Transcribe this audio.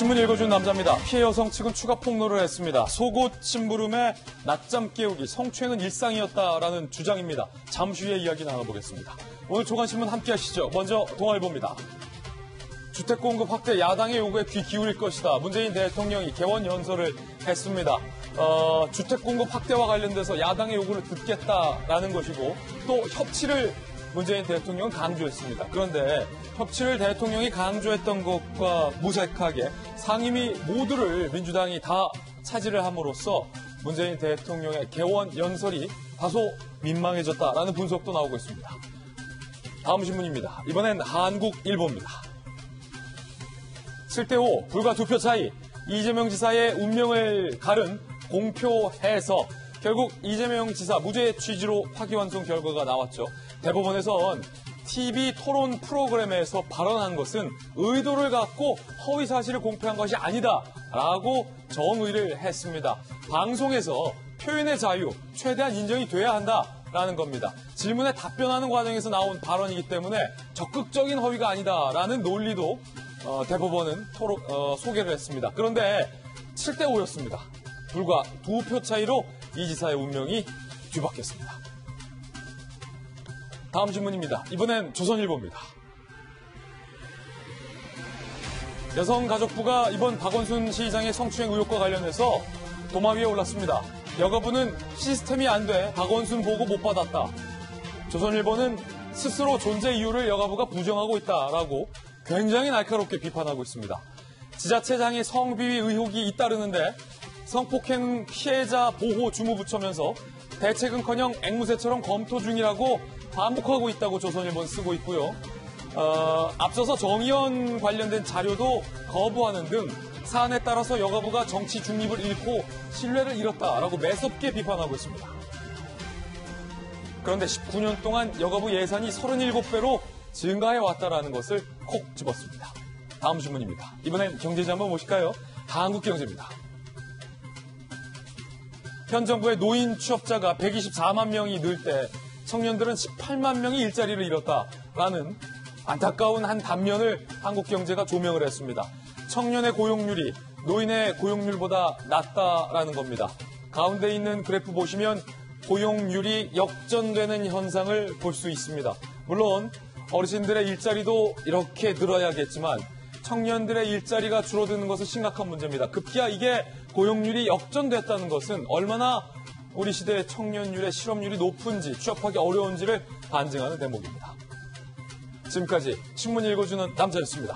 신문 읽어준 남자입니다. 피해 여성 측은 추가 폭로를 했습니다. 속옷 심부름에 낮잠 깨우기, 성추행은 일상이었다라는 주장입니다. 잠시 후에 이야기 나눠보겠습니다. 오늘 조간신문 함께 하시죠. 먼저 동아일보입니다. 주택 공급 확대 야당의 요구에 귀 기울일 것이다. 문재인 대통령이 개원 연설을 했습니다. 주택 공급 확대와 관련돼서 야당의 요구를 듣겠다라는 것이고 또 협치를 문재인 대통령은 강조했습니다. 그런데 협치를 대통령이 강조했던 것과 무색하게 상임위 모두를 민주당이 다 차지를 함으로써 문재인 대통령의 개원 연설이 다소 민망해졌다라는 분석도 나오고 있습니다. 다음 신문입니다. 이번엔 한국일보입니다. 7대5 불과 2표 차이 이재명 지사의 운명을 가른 공표해서 결국 이재명 지사 무죄 취지로 파기환송 결과가 나왔죠. 대법원에선 TV 토론 프로그램에서 발언한 것은 의도를 갖고 허위 사실을 공표한 것이 아니다라고 정의를 했습니다. 방송에서 표현의 자유 최대한 인정이 돼야 한다라는 겁니다. 질문에 답변하는 과정에서 나온 발언이기 때문에 적극적인 허위가 아니다라는 논리도 대법원은 소개를 했습니다. 그런데 7대5였습니다. 불과 2표 차이로 이 지사의 운명이 뒤바뀌었습니다. 다음 신문입니다. 이번엔 조선일보입니다. 여성가족부가 이번 박원순 시장의 성추행 의혹과 관련해서 도마 위에 올랐습니다. 여가부는 시스템이 안 돼 박원순 보고 못 받았다. 조선일보는 스스로 존재 이유를 여가부가 부정하고 있다라고 굉장히 날카롭게 비판하고 있습니다. 지자체장의 성비위 의혹이 잇따르는데 성폭행 피해자 보호 주무부처면서 대책은커녕 앵무새처럼 검토 중이라고 반복하고 있다고 조선일보는 쓰고 있고요. 앞서서 정의원 관련된 자료도 거부하는 등 사안에 따라서 여가부가 정치 중립을 잃고 신뢰를 잃었다라고 매섭게 비판하고 있습니다. 그런데 19년 동안 여가부 예산이 37배로 증가해왔다라는 것을 콕 집었습니다. 다음 신문입니다. 이번엔 경제지 한번 보실까요? 한국경제입니다. 현 정부의 노인 취업자가 124만 명이 늘 때 청년들은 18만 명이 일자리를 잃었다라는 안타까운 한 단면을 한국경제가 조명을 했습니다. 청년의 고용률이 노인의 고용률보다 낮다라는 겁니다. 가운데 있는 그래프 보시면 고용률이 역전되는 현상을 볼 수 있습니다. 물론 어르신들의 일자리도 이렇게 늘어야겠지만 청년들의 일자리가 줄어드는 것은 심각한 문제입니다. 급기야 이게 고용률이 역전됐다는 것은 얼마나 우리 시대의 청년율의 실업률이 높은지 취업하기 어려운지를 반증하는 대목입니다. 지금까지 신문 읽어주는 남자였습니다.